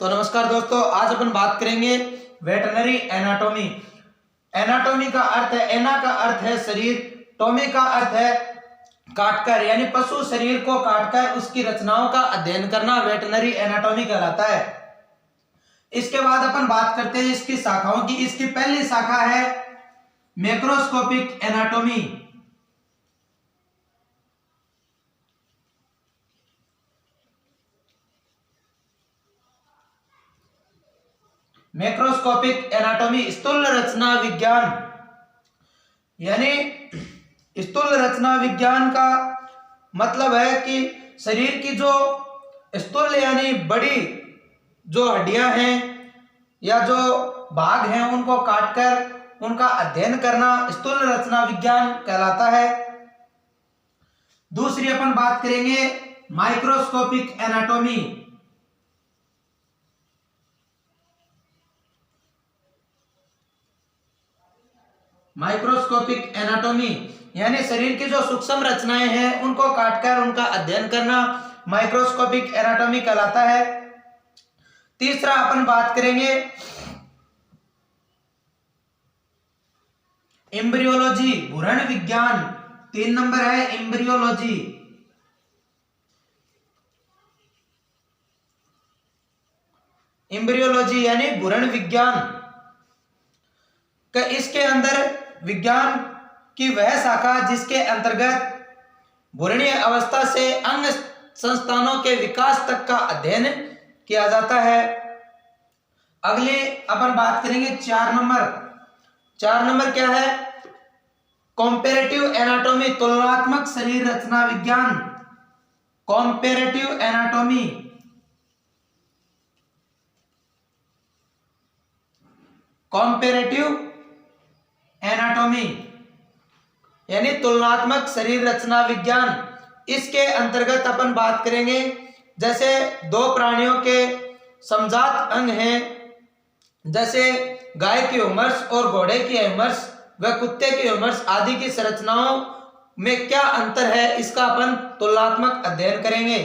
तो नमस्कार दोस्तों, आज अपन बात करेंगे वेटरनरी एनाटॉमी। एनाटॉमी का अर्थ है, एना का अर्थ है शरीर, टोमी का अर्थ है काटकर, यानी पशु शरीर को काटकर उसकी रचनाओं का अध्ययन करना वेटरनरी एनाटॉमी कहलाता है। इसके बाद अपन बात करते हैं इसकी शाखाओं की। इसकी पहली शाखा है मैक्रोस्कोपिक एनाटॉमी। मैक्रोस्कोपिक एनाटॉमी स्थूल रचना विज्ञान, यानी स्थूल रचना विज्ञान का मतलब है कि शरीर की जो स्थूल यानी बड़ी जो हड्डियां हैं या जो भाग हैं उनको काटकर उनका अध्ययन करना स्थूल रचना विज्ञान कहलाता है। दूसरी अपन बात करेंगे माइक्रोस्कोपिक एनाटॉमी। माइक्रोस्कोपिक एनाटॉमी यानी शरीर की जो सूक्ष्म रचनाएं हैं उनको काटकर उनका अध्ययन करना माइक्रोस्कोपिक एनाटॉमी कहलाता है। तीसरा अपन बात करेंगे एम्ब्रियोलॉजी, भ्रूण विज्ञान। 3 नंबर है एम्ब्रियोलॉजी। एम्ब्रियोलॉजी यानी भ्रूण विज्ञान का इसके अंदर विज्ञान की वह शाखा जिसके अंतर्गत भ्रूणीय अवस्था से अंग संस्थानों के विकास तक का अध्ययन किया जाता है। अगले अपन बात करेंगे 4 नंबर। 4 नंबर क्या है? कॉम्पेरेटिव एनाटॉमी, तुलनात्मक शरीर रचना विज्ञान। कॉम्पेरेटिव एनाटॉमी, कॉम्पेरेटिव एनाटॉमी यानी तुलनात्मक शरीर रचना विज्ञान। इसके अंतर्गत अपन बात करेंगे जैसे 2 प्राणियों के समजात अंग हैं, जैसे गाय की ह्यूमरस और घोड़े की ह्यूमरस व कुत्ते की ह्यूमरस आदि की संरचनाओं में क्या अंतर है, इसका अपन तुलनात्मक अध्ययन करेंगे।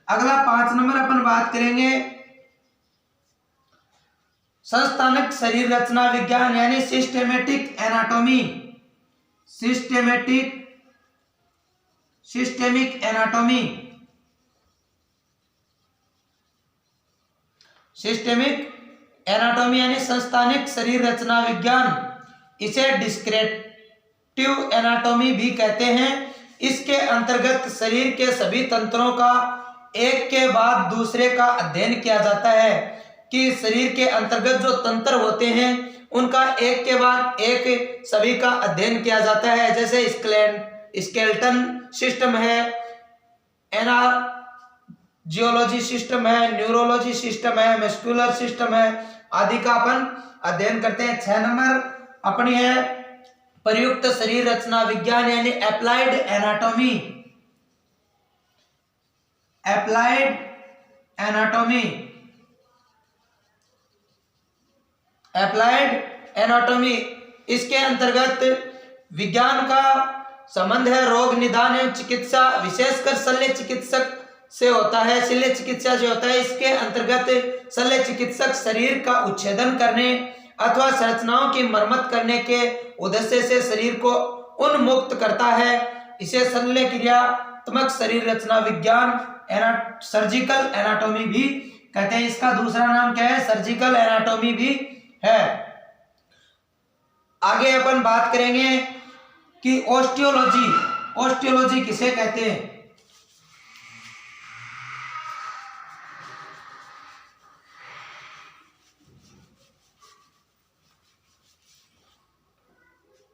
अगला 5 नंबर अपन बात करेंगे संस्थानिक शरीर रचना विज्ञान यानी systematic anatomy. Systemic anatomy, systemic anatomy यानी संस्थानिक शरीर रचना विज्ञान। इसे डिस्क्रिप्टिव एनाटॉमी भी कहते हैं। इसके अंतर्गत शरीर के सभी तंत्रों का एक के बाद दूसरे का अध्ययन किया जाता है कि शरीर के अंतर्गत जो तंत्र होते हैं उनका एक के बाद एक सभी का अध्ययन किया जाता है। जैसे स्केलेटन सिस्टम है, एनर्जियोलॉजी सिस्टम है, न्यूरोलॉजी सिस्टम है, मस्कुलर सिस्टम है आदि का अपन अध्ययन करते हैं। 6 नंबर अपनी है प्रयुक्त शरीर रचना विज्ञान यानी applied anatomy. Applied anatomy, applied anatomy इसके अंतर्गत विज्ञान का संबंध है रोग निदान एवं चिकित्सा, विशेषकर शल्य चिकित्सक से होता है। शल्य चिकित्सा जो होता है इसके अंतर्गत शल्य चिकित्सक शरीर का उच्छेदन करने अथवा संरचनाओं की मरम्मत करने के उद्देश्य से शरीर को उन्मुक्त करता है। इसे शल्य क्रियात्मक शरीर रचना विज्ञान सर्जिकल एनाटॉमी भी कहते हैं। इसका दूसरा नाम क्या है? सर्जिकल एनाटॉमी भी है। आगे अपन बात करेंगे कि ऑस्टियोलॉजी। ऑस्टियोलॉजी किसे कहते हैं?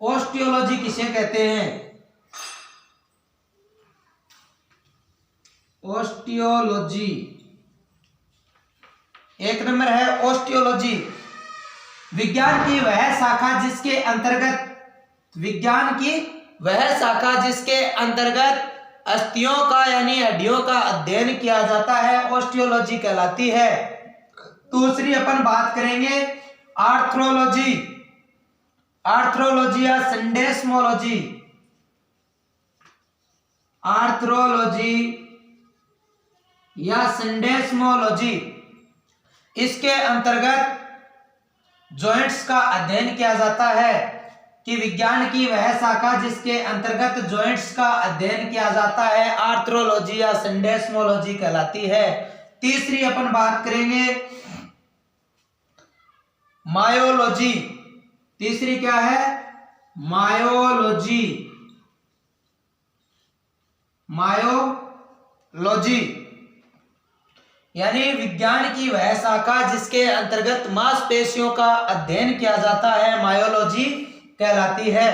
ऑस्टियोलॉजी किसे कहते हैं? ऑस्टियोलॉजी 1 नंबर है ऑस्टियोलॉजी, विज्ञान की वह शाखा जिसके अंतर्गत अस्थियों का यानी हड्डियों का अध्ययन किया जाता है, ऑस्टियोलॉजी कहलाती है। दूसरी अपन बात करेंगे आर्थ्रोलॉजी। आर्थ्रोलॉजी या संडेस्मोलॉजी। आर्थ्रोलॉजी या संडेस्मोलॉजी इसके अंतर्गत जॉइंट्स का अध्ययन किया जाता है कि विज्ञान की वह शाखा जिसके अंतर्गत जॉइंट्स का अध्ययन किया जाता है आर्थ्रोलॉजी या सिंडेस्मोलॉजी कहलाती है। तीसरी अपन बात करेंगे मायोलॉजी। तीसरी क्या है? मायोलॉजी। मायोलॉजी यानी विज्ञान की वह शाखा जिसके अंतर्गत मांसपेशियों का अध्ययन किया जाता है मायोलॉजी कहलाती है।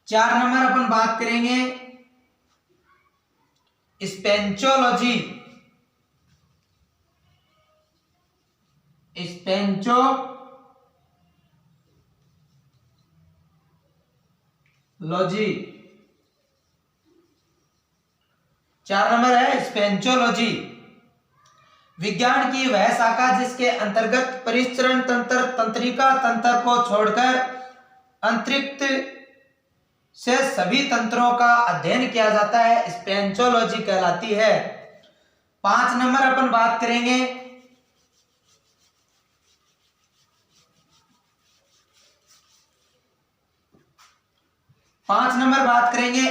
4 नंबर अपन बात करेंगे स्पेंचोलॉजी। स्पेंचोलॉजी 4 नंबर है स्पेंचोलॉजी। विज्ञान की वह शाखा जिसके अंतर्गत परिसरण तंत्र तंत्रिका तंत्र को छोड़कर अंतरिक्ष से सभी तंत्रों का अध्ययन किया जाता है स्पेंचोलॉजी कहलाती है। 5 नंबर अपन बात करेंगे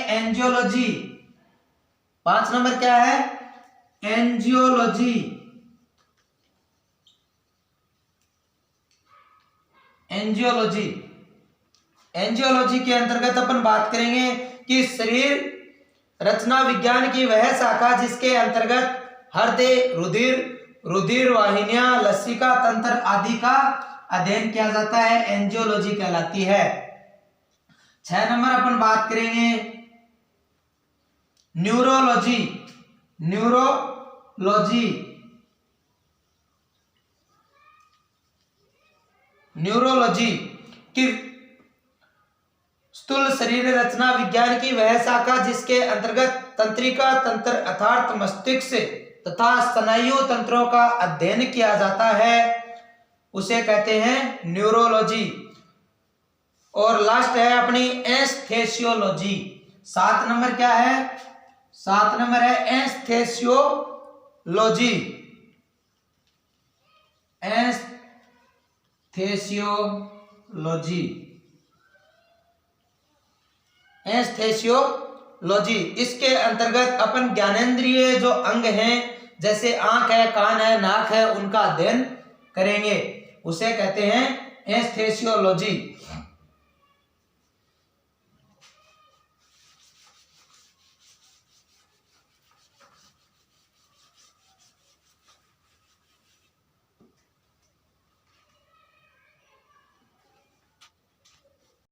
एंजियोलॉजी। 5 नंबर क्या है? एंजियोलॉजी। एंजियोलॉजी के अंतर्गत अपन बात करेंगे कि शरीर रचना विज्ञान की वह शाखा जिसके अंतर्गत हृदय, रुधिर वाहिनियां, लसिका तंत्र आदि का अध्ययन किया जाता है एंजियोलॉजी कहलाती है। 6 नंबर अपन बात करेंगे न्यूरोलॉजी। न्यूरोलॉजी की स्थूल शरीर रचना विज्ञान की वह शाखा जिसके अंतर्गत तंत्रिका तंत्र अर्थात मस्तिष्क तथा स्नायु तंत्रों का अध्ययन किया जाता है उसे कहते हैं न्यूरोलॉजी। और लास्ट है अपनी एस्थेसियोलॉजी। 7 नंबर क्या है? 7 नंबर है एस्थेसियोलॉजी। एस्थेसियोलॉजी इसके अंतर्गत अपन ज्ञानेंद्रिय जो अंग हैं जैसे आंख है, कान है, नाक है, उनका अध्ययन करेंगे, उसे कहते हैं एस्थेसियोलॉजी।